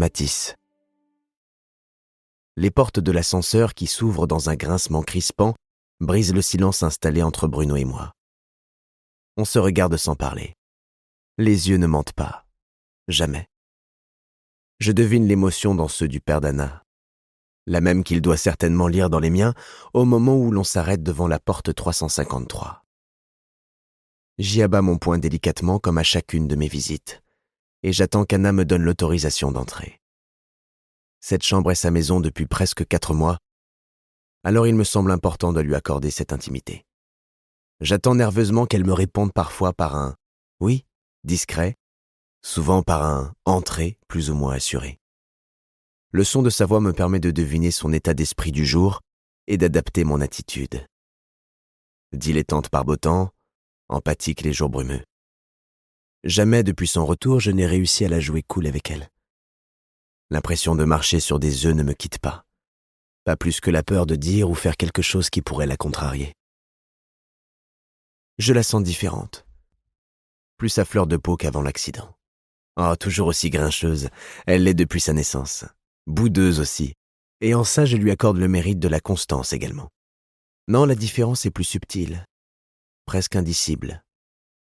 Matisse. Les portes de l'ascenseur qui s'ouvrent dans un grincement crispant brisent le silence installé entre Bruno et moi. On se regarde sans parler. Les yeux ne mentent pas. Jamais. Je devine l'émotion dans ceux du père d'Anna, la même qu'il doit certainement lire dans les miens au moment où l'on s'arrête devant la porte 353. J'y abats mon poing délicatement comme à chacune de mes visites, et j'attends qu'Anna me donne l'autorisation d'entrer. Cette chambre est sa maison depuis presque 4 mois, alors il me semble important de lui accorder cette intimité. J'attends nerveusement qu'elle me réponde parfois par un « oui » discret, souvent par un « entrée » plus ou moins assuré. Le son de sa voix me permet de deviner son état d'esprit du jour et d'adapter mon attitude. Dilettante par beau temps, empathique les jours brumeux. Jamais depuis son retour, je n'ai réussi à la jouer cool avec elle. L'impression de marcher sur des œufs ne me quitte pas. Pas plus que la peur de dire ou faire quelque chose qui pourrait la contrarier. Je la sens différente. Plus à fleur de peau qu'avant l'accident. Oh, toujours aussi grincheuse, elle l'est depuis sa naissance. Boudeuse aussi. Et en ça, je lui accorde le mérite de la constance également. Non, la différence est plus subtile. Presque indicible.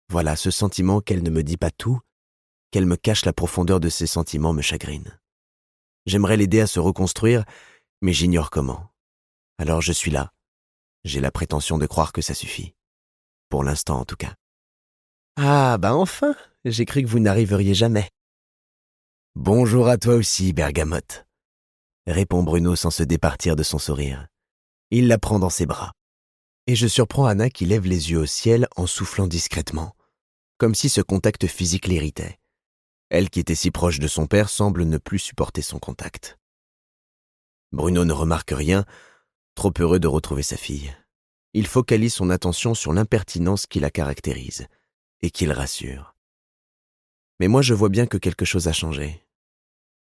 Voilà, ce sentiment qu'elle ne me dit pas tout, qu'elle me cache la profondeur de ses sentiments me chagrine. J'aimerais l'aider à se reconstruire, mais j'ignore comment. Alors je suis là. J'ai la prétention de croire que ça suffit. Pour l'instant, en tout cas. Ah, bah enfin, j'ai cru que vous n'arriveriez jamais. Bonjour à toi aussi, Bergamote, répond Bruno sans se départir de son sourire. Il la prend dans ses bras. Et je surprends Anna qui lève les yeux au ciel en soufflant discrètement, comme si ce contact physique l'irritait. Elle qui était si proche de son père semble ne plus supporter son contact. Bruno ne remarque rien, trop heureux de retrouver sa fille. Il focalise son attention sur l'impertinence qui la caractérise et qui le rassure. Mais moi je vois bien que quelque chose a changé.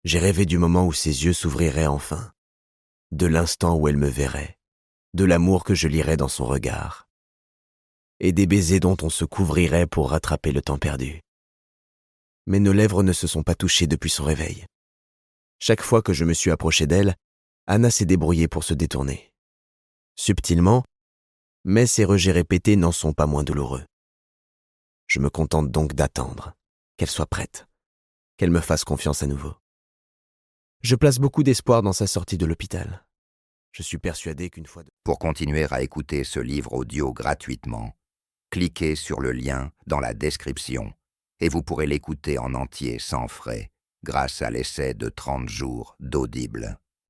J'ai rêvé du moment où ses yeux s'ouvriraient enfin, de l'instant où elle me verrait, de l'amour que je lirais dans son regard, et des baisers dont on se couvrirait pour rattraper le temps perdu. Mais nos lèvres ne se sont pas touchées depuis son réveil. Chaque fois que je me suis approché d'elle, Anna s'est débrouillée pour se détourner. Subtilement, mais ses rejets répétés n'en sont pas moins douloureux. Je me contente donc d'attendre, qu'elle soit prête, qu'elle me fasse confiance à nouveau. Je place beaucoup d'espoir dans sa sortie de l'hôpital. Je suis persuadé qu'une fois... Pour continuer à écouter ce livre audio gratuitement, cliquez sur le lien dans la description et vous pourrez l'écouter en entier sans frais grâce à l'essai de 30 jours d'Audible.